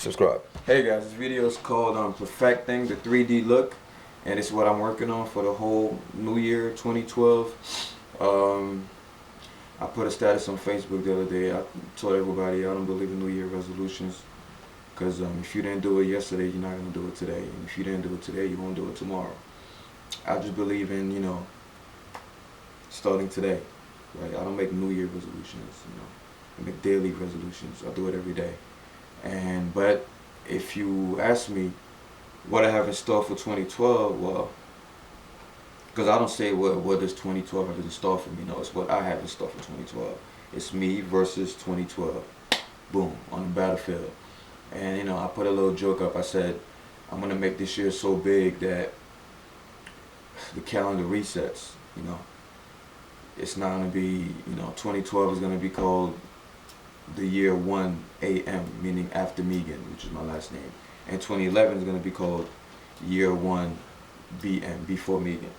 subscribe. Hey guys, this video is called Perfecting the 3D Look, and it's what I'm working on for the whole new year 2012. I put a status on Facebook the other day. I told everybody I don't believe in New Year resolutions, because if you didn't do it yesterday, you're not going to do it today, and if you didn't do it today, you won't do it tomorrow. I just believe in, starting today. Right? I don't make New Year resolutions, I make daily resolutions. I do it every day. But if you ask me what I have in store for 2012, well, because I don't say what does 2012 have in store for me. No, it's what I have in store for 2012. It's me versus 2012. Boom, on the battlefield. And I put a little joke up. I said I'm gonna make this year so big that the calendar resets. It's not gonna be 2012 is gonna be called the year 1 a.m., meaning after Megan, which is my last name. And 2011 is going to be called year 1 b.m., before Megan.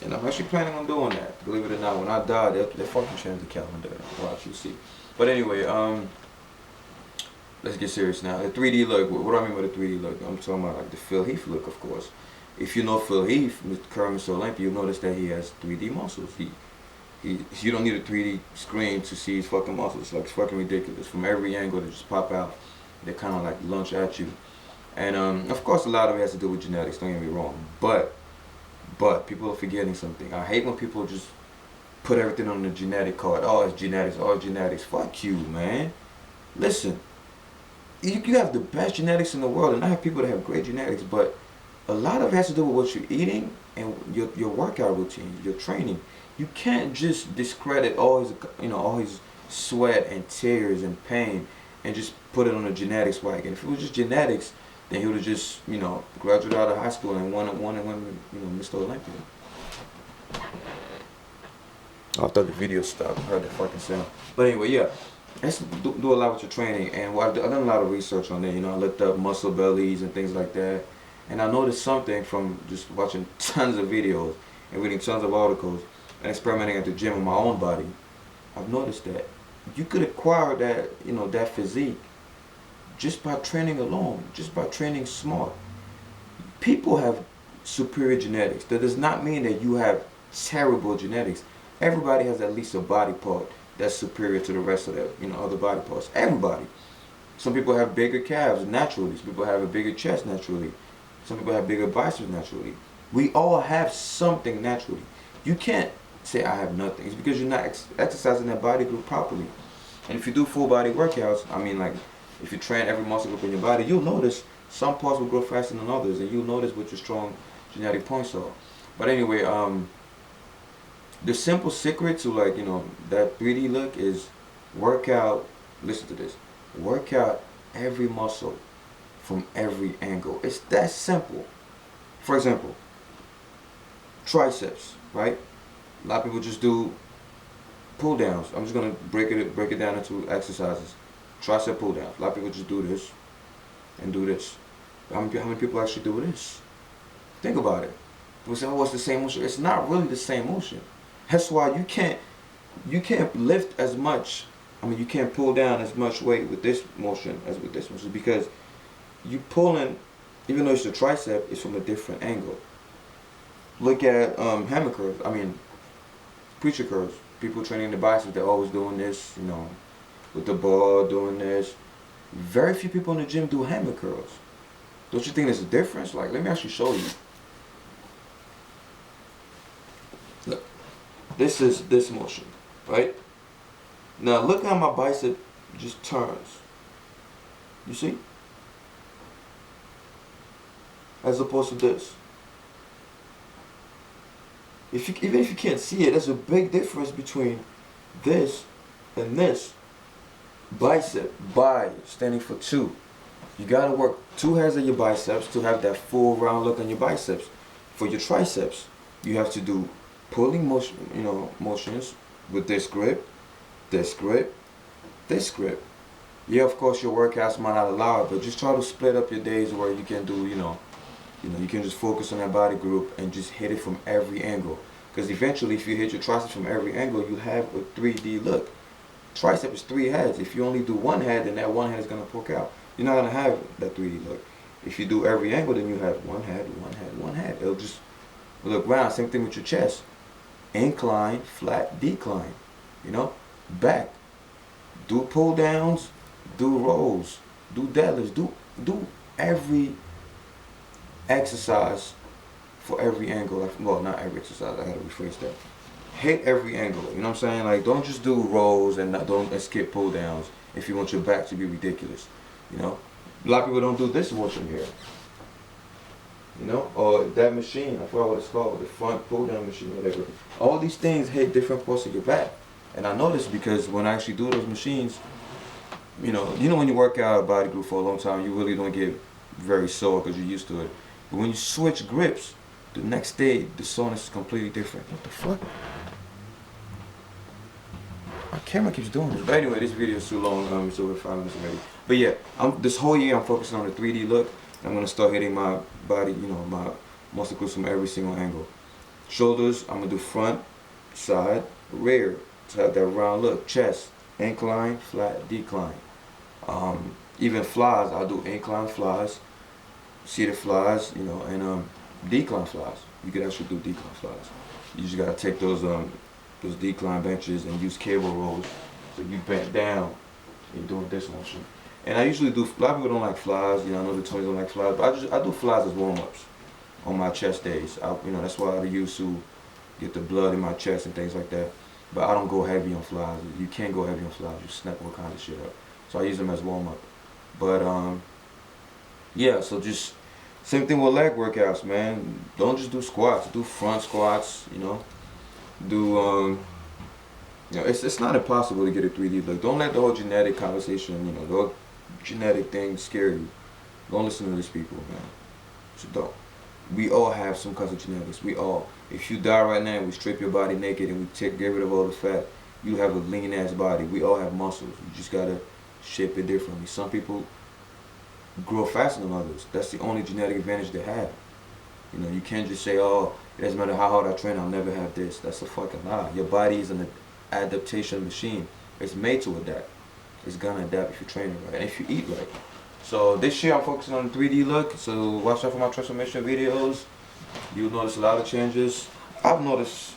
And I'm actually planning on doing that. Believe it or not, when I die, they'll fucking change the calendar. Watch, you see. But anyway, let's get serious now. The 3D look, what do I mean by the 3D look? I'm talking about like the Phil Heath look, of course. If you know Phil Heath, current Mr. Olympia, you'll notice that he has 3D muscles. You don't need a 3D screen to see his fucking muscles. Like, it's fucking ridiculous. From every angle, they just pop out. They kind of like lunge at you. And of course, a lot of it has to do with genetics. Don't get me wrong. But people are forgetting something. I hate when people just put everything on the genetic card. Oh, it's genetics. Oh, it's genetics. Fuck you, man. Listen, you have the best genetics in the world, and I have people that have great genetics. But a lot of it has to do with what you're eating and your workout routine, your training. You can't just discredit all his sweat and tears and pain and just put it on the genetics wagon. If it was just genetics, then he would have just, graduated out of high school and won Mr. Olympia. I thought the video stopped. I heard that fucking sound. But anyway, yeah. Let's do a lot with your training. And I've done a lot of research on that. I looked up muscle bellies and things like that. And I noticed something from just watching tons of videos and reading tons of articles and experimenting at the gym with my own body. I've noticed that you could acquire that, that physique just by training alone, just by training smart. People have superior genetics. That does not mean that you have terrible genetics. Everybody has at least a body part that's superior to the rest of their, other body parts. Everybody. Some people have bigger calves naturally. Some people have a bigger chest naturally. Some people have bigger biceps naturally. We all have something naturally. You can't say I have nothing. It's because you're not exercising that body group properly. And if you do full body workouts, like if you train every muscle group in your body, you'll notice some parts will grow faster than others, and you'll notice what your strong genetic points are. But anyway, the simple secret to that 3D look is work out. Listen to this. Work out every muscle from every angle. It's that simple. For example, triceps, right? A lot of people just do pull downs. I'm just gonna break it down into exercises. Tricep pull downs. A lot of people just do this and do this. How many people actually do this? Think about it. People say, oh, it's the same motion. It's not really the same motion. That's why you can't lift as much. You can't pull down as much weight with this motion as with this motion, because you pulling, even though it's the tricep, it's from a different angle. Look at hammer curls. Preacher curls. People training the biceps, they're always doing this, with the bar, doing this. Very few people in the gym do hammer curls. Don't you think there's a difference? Like, let me actually show you. Look, this is this motion, right? Now look how my bicep just turns. You see? As opposed to this. Even if you can't see it, there's a big difference between this and this. Bicep, bi, standing for 2. You gotta work 2 heads of your biceps to have that full round look on your biceps. For your triceps, you have to do pulling motions with this grip, this grip, this grip. Yeah, of course your workouts might not allow it, but just try to split up your days where you can do, you can just focus on that body group and just hit it from every angle. Because eventually, if you hit your triceps from every angle, you have a 3D look. Tricep is 3 heads. If you only do 1 head, then that 1 head is going to poke out. You're not gonna have that 3D look. If you do every angle, then you have one head, one head, one head. It'll just look round. Same thing with your chest. Incline, flat, decline. You know, back. Do pull downs, do rolls, do deadlifts, do every exercise for every angle. Well, not every exercise. I gotta rephrase that. Hit every angle. You know what I'm saying? Like, don't just do rolls and don't skip pull downs if you want your back to be ridiculous. You know, a lot of people don't do this motion here. You know, or that machine. I forgot what it's called. The front pull down machine, whatever. All these things hit different parts of your back. And I noticed because when I actually do those machines, you know when you work out a body group for a long time, you really don't get very sore because you're used to it. But when you switch grips, the next day the soreness is completely different. What the fuck? My camera keeps doing this. But anyway, this video is too long. It's over 5 minutes already. But yeah, this whole year I'm focusing on the 3D look. I'm gonna start hitting my body, my muscle groups from every single angle. Shoulders, I'm gonna do front, side, rear to have that round look. Chest, incline, flat, decline. Even flies, I'll do incline flies, seated flies, and decline flies. You can actually do decline flies. You just gotta take those decline benches and use cable rolls. So you bent down, and you're doing this motion. And I usually do. A lot of people don't like flies. I know the Tony's don't like flies, but I do flies as warm-ups on my chest days. That's why I use to get the blood in my chest and things like that. But I don't go heavy on flies. You can't go heavy on flies. You snap all kinds of shit up. So I use them as warm-up. But yeah. So just same thing with leg workouts, man. Don't just do squats. Do front squats. Do it's not impossible to get a 3D look. Don't let the whole genetic conversation, the whole genetic thing scare you. Don't listen to these people, man. So don't. We all have some kinds of genetics. We all. If you die right now and we strip your body naked and we get rid of all the fat, you have a lean ass body. We all have muscles. You just gotta shape it differently. Some people grow faster than others. That's the only genetic advantage they have. You can't just say, oh, it doesn't matter how hard I train, I'll never have this. That's a fucking lie. Your body is an adaptation machine. It's made to adapt. It's gonna adapt if you train it right and if you eat right. So this year I'm focusing on the 3D look. So watch out for my transformation videos. You'll notice a lot of changes. I've noticed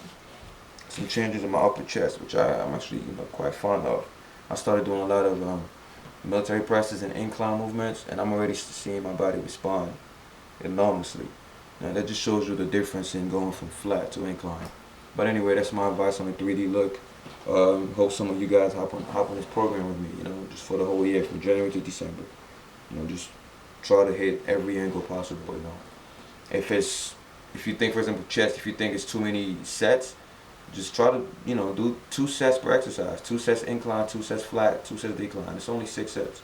some changes in my upper chest, which I'm actually quite fond of. I started doing a lot of military presses and incline movements, and I'm already seeing my body respond enormously. Now that just shows you the difference in going from flat to incline. But anyway, that's my advice on the 3D look. Hope some of you guys hop on this program with me, just for the whole year, from January to December. Just try to hit every angle possible, If you think, for example, chest, if you think it's too many sets, just try to, do 2 sets per exercise. 2 sets incline, 2 sets flat, 2 sets decline. It's only 6 sets.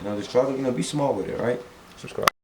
Just try to, be small with it, right? Subscribe.